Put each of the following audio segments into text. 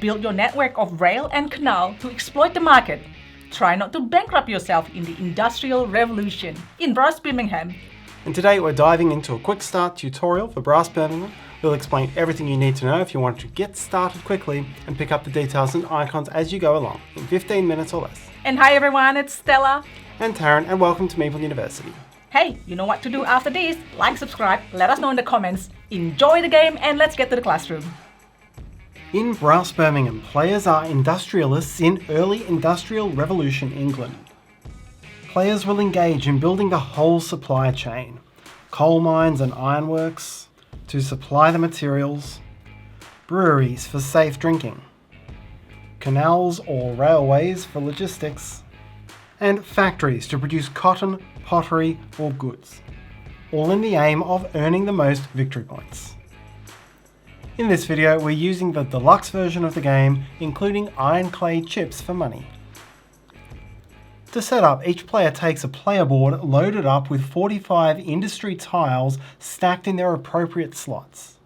build your network of rail and canal to exploit the market. Try not to bankrupt yourself in the Industrial Revolution in Brass Birmingham. And today we're diving into a quick start tutorial for Brass Birmingham. We'll explain everything you need to know if you want to get started quickly and pick up the details and icons as you go along in 15 minutes or less. And hi everyone, it's Stella. And Taryn, and welcome to Meeple University. Hey, you know what to do after this? Like, subscribe, let us know in the comments. Enjoy the game and let's get to the classroom. In Brass Birmingham, players are industrialists in early Industrial Revolution England. Players will engage in building the whole supply chain, coal mines and ironworks to supply the materials, breweries for safe drinking, canals or railways for logistics, and factories to produce cotton, pottery or goods, all in the aim of earning the most victory points. In this video, we're using the deluxe version of the game, including iron clay chips for money. To set up, each player takes a player board loaded up with 45 industry tiles stacked in their appropriate slots.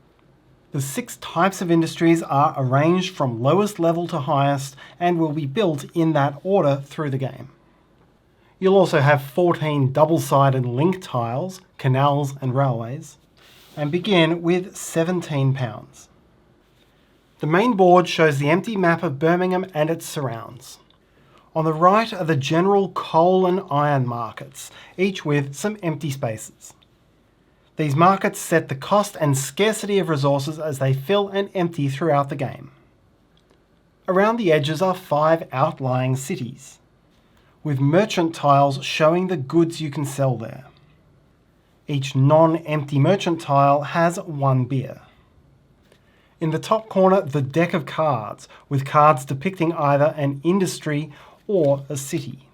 The 6 types of industries are arranged from lowest level to highest and will be built in that order through the game. You'll also have 14 double-sided link tiles, canals and railways, and begin with £17. The main board shows the empty map of Birmingham and its surrounds. On the right are the general coal and iron markets, each with some empty spaces. These markets set the cost and scarcity of resources as they fill and empty throughout the game. Around the edges are 5 outlying cities, with merchant tiles showing the goods you can sell there. Each non-empty merchant tile has 1 beer. In the top corner, the deck of cards, with cards depicting either an industry or a city.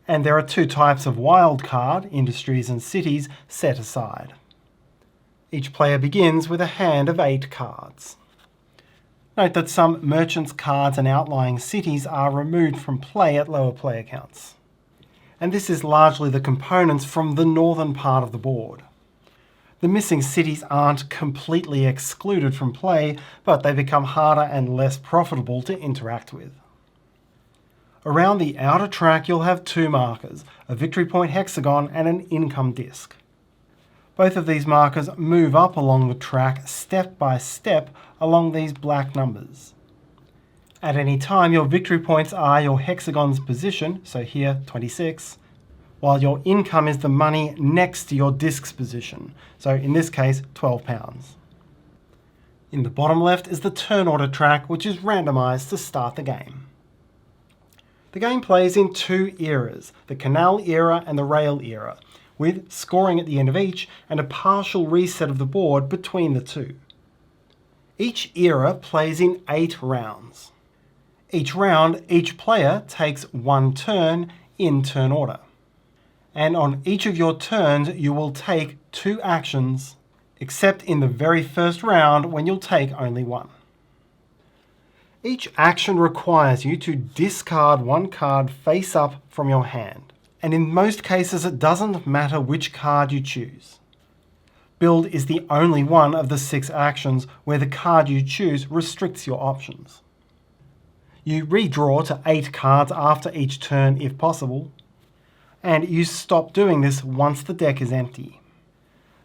And there are 2 types of wild card, industries and cities, set aside. Each player begins with a hand of 8 cards. Note that some merchants' cards and outlying cities are removed from play at lower player counts. And this is largely the components from the northern part of the board. The missing cities aren't completely excluded from play, but they become harder and less profitable to interact with. Around the outer track you'll have 2 markers, a victory point hexagon and an income disc. Both of these markers move up along the track step by step along these black numbers. At any time, your victory points are your hexagon's position, so here 26, while your income is the money next to your disc's position, so in this case £12. In the bottom left is the turn order track, which is randomised to start the game. The game plays in 2 eras, the canal era and the rail era, with scoring at the end of each and a partial reset of the board between the 2. Each era plays in 8 rounds. Each round, each player takes 1 turn in turn order. And on each of your turns, you will take 2 actions, except in the very first round when you'll take only 1. Each action requires you to discard 1 card face up from your hand. And in most cases, it doesn't matter which card you choose. Build is the only one of the 6 actions where the card you choose restricts your options. You redraw to 8 cards after each turn if possible, and you stop doing this once the deck is empty,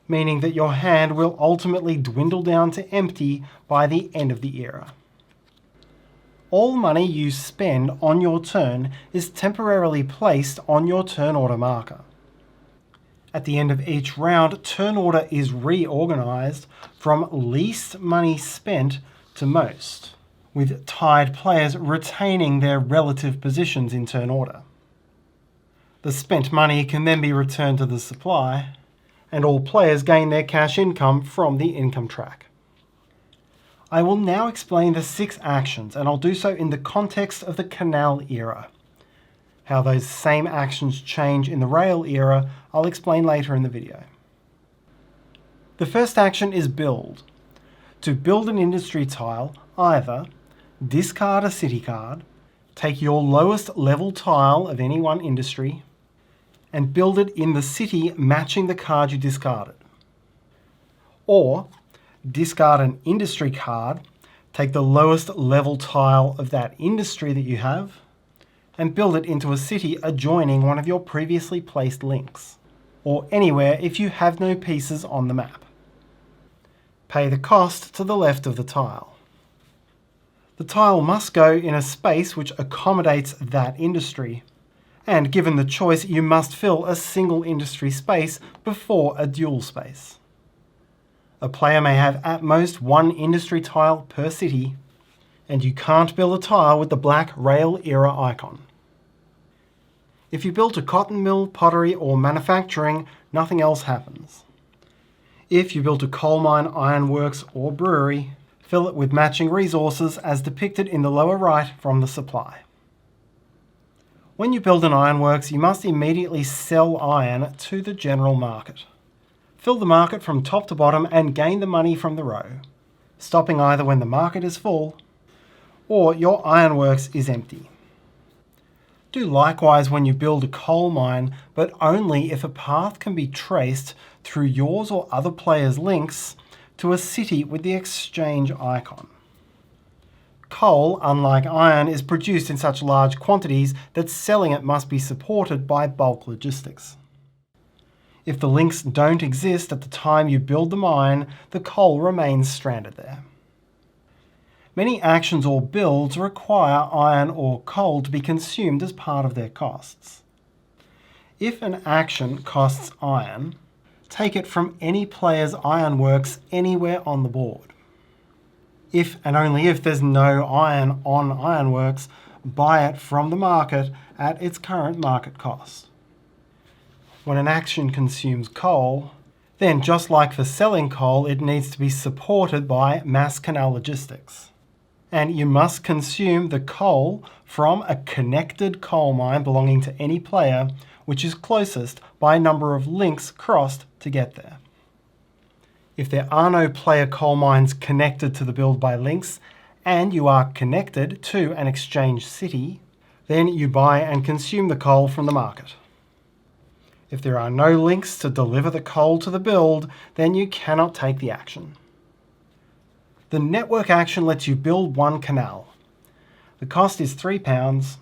meaning that your hand will ultimately dwindle down to empty by the end of the era. All money you spend on your turn is temporarily placed on your turn order marker. At the end of each round, turn order is reorganised from least money spent to most, with tied players retaining their relative positions in turn order. The spent money can then be returned to the supply, and all players gain their cash income from the income track. I will now explain the 6 actions, and I'll do so in the context of the canal era. How those same actions change in the rail era, I'll explain later in the video. The first action is build. To build an industry tile, either discard a city card, take your lowest level tile of any one industry, and build it in the city matching the card you discarded. Or discard an industry card, Take the lowest level tile of that industry that you have and build it into a city adjoining one of your previously placed links, or anywhere if you have no pieces on the map. Pay the cost to the left of the tile. The tile must go in a space which accommodates that industry, and given the choice, you must fill a single industry space before a dual space. A player may have at most one industry tile per city, and you can't build a tile with the black rail era icon. If you build a cotton mill, pottery, or manufacturing, nothing else happens. If you built a coal mine, ironworks, or brewery, fill it with matching resources as depicted in the lower right from the supply. When you build an ironworks, you must immediately sell iron to the general market. Fill the market from top to bottom and gain the money from the row, stopping either when the market is full or your ironworks is empty. Do likewise when you build a coal mine, but only if a path can be traced through yours or other players' links to a city with the exchange icon. Coal, unlike iron, is produced in such large quantities that selling it must be supported by bulk logistics. If the links don't exist at the time you build the mine, the coal remains stranded there. Many actions or builds require iron or coal to be consumed as part of their costs. If an action costs iron, take it from any player's ironworks anywhere on the board. If and only if there's no iron on ironworks, buy it from the market at its current market cost. When an action consumes coal, then just like for selling coal, it needs to be supported by mass canal logistics. And you must consume the coal from a connected coal mine belonging to any player, which is closest by number of links crossed to get there. If there are no player coal mines connected to the build by links, and you are connected to an exchange city, then you buy and consume the coal from the market. If there are no links to deliver the coal to the build, then you cannot take the action. The network action lets you build one canal. The cost is £3,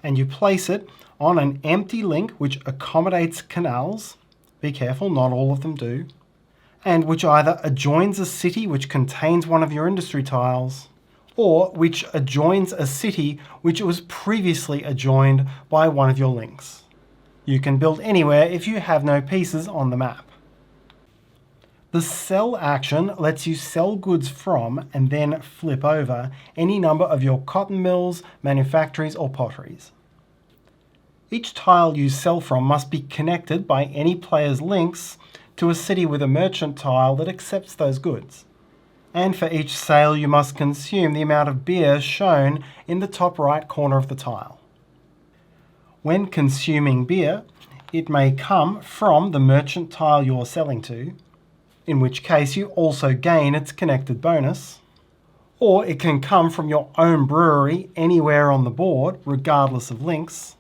and you place it on an empty link which accommodates canals. Be careful, not all of them do. And which either adjoins a city which contains one of your industry tiles, or which adjoins a city which was previously adjoined by one of your links. You can build anywhere if you have no pieces on the map. The sell action lets you sell goods from and then flip over any number of your cotton mills, manufactories, or potteries. Each tile you sell from must be connected by any player's links to a city with a merchant tile that accepts those goods. And for each sale you must consume the amount of beer shown in the top right corner of the tile. When consuming beer, it may come from the merchant tile you're selling to, in which case you also gain its connected bonus, or it can come from your own brewery anywhere on the board, regardless of links,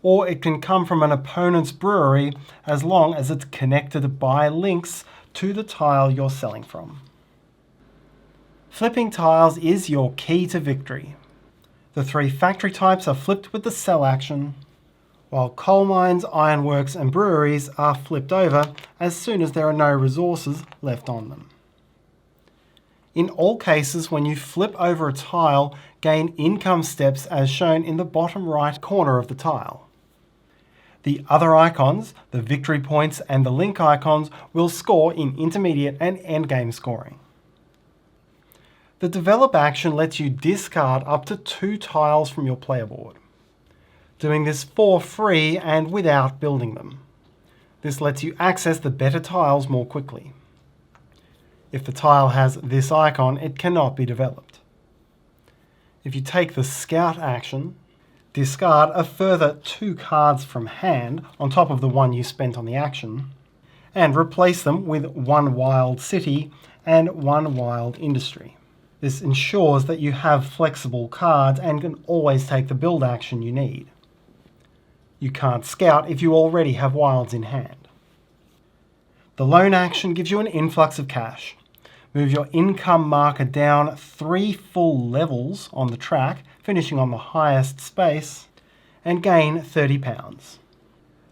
or it can come from an opponent's brewery as long as it's connected by links to the tile you're selling from. Flipping tiles is your key to victory. The three factory types are flipped with the sell action, while coal mines, ironworks, and breweries are flipped over as soon as there are no resources left on them. In all cases, when you flip over a tile, gain income steps as shown in the bottom right corner of the tile. The other icons, the victory points and the link icons, will score in intermediate and endgame scoring. The develop action lets you discard up to 2 tiles from your player board, doing this for free and without building them. This lets you access the better tiles more quickly. If the tile has this icon, it cannot be developed. If you take the scout action, discard a further 2 cards from hand on top of the one you spent on the action, and replace them with 1 wild city and 1 wild industry. This ensures that you have flexible cards and can always take the build action you need. You can't scout if you already have wilds in hand. The loan action gives you an influx of cash, Move your income marker down 3 full levels on the track, finishing on the highest space, and gain £30.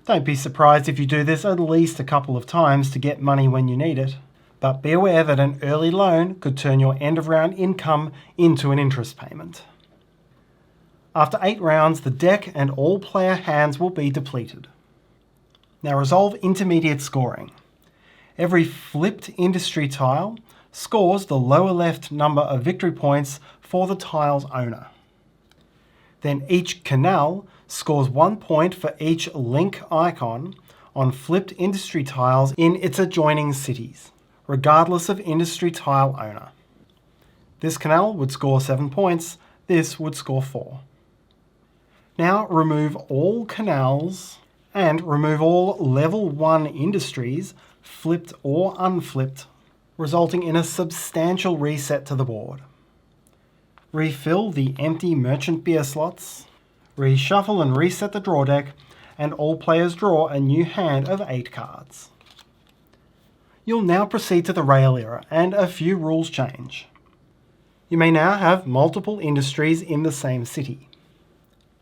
Don't be surprised if you do this at least a couple of times to get money when you need it, but be aware that an early loan could turn your end of round income into an interest payment. After 8 rounds, the deck and all player hands will be depleted. Now resolve intermediate scoring. Every flipped industry tile scores the lower left number of victory points for the tile's owner. Then each canal scores 1 point for each link icon on flipped industry tiles in its adjoining cities, regardless of industry tile owner. This canal would score 7 points, this would score 4. Now remove all canals and remove all level 1 industries, flipped or unflipped, resulting in a substantial reset to the board. Refill the empty merchant beer slots, reshuffle and reset the draw deck, and all players draw a new hand of 8 cards. You'll now proceed to the rail era, and a few rules change. You may now have multiple industries in the same city.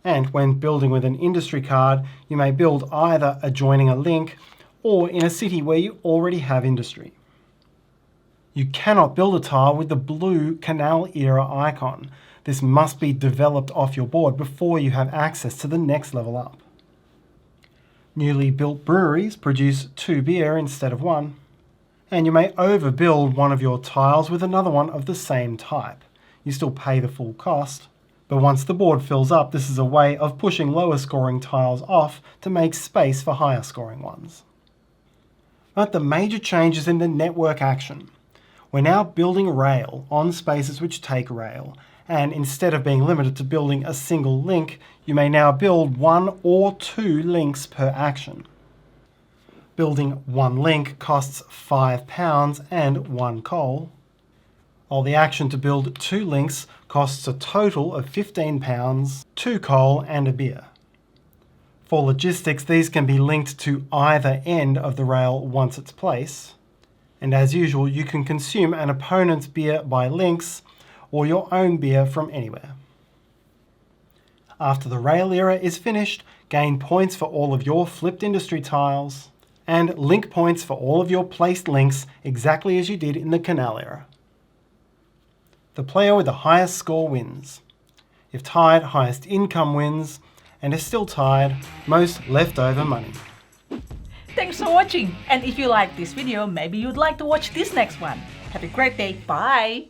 And when building with an industry card, you may build either adjoining a link or in a city where you already have industry. You cannot build a tile with the blue canal era icon. This must be developed off your board before you have access to the next level up. Newly built breweries produce 2 beer instead of 1, and you may overbuild one of your tiles with another one of the same type. You still pay the full cost, but once the board fills up, this is a way of pushing lower scoring tiles off to make space for higher scoring ones. But the major change is in the network action. We're now building rail on spaces which take rail, and instead of being limited to building a single link, you may now build 1 or 2 links per action. Building 1 link costs £5 and 1 coal, while the action to build 2 links costs a total of £15, 2 coal and a beer. For logistics, these can be linked to either end of the rail once it's placed, and as usual, you can consume an opponent's beer by links or your own beer from anywhere. After the rail era is finished, gain points for all of your flipped industry tiles, and link points for all of your placed links exactly as you did in the canal era. The player with the highest score wins. If tied, highest income wins, and if still tied, most leftover money. Thanks for watching, and if you like this video, maybe you'd like to watch this next one. Have a great day, bye!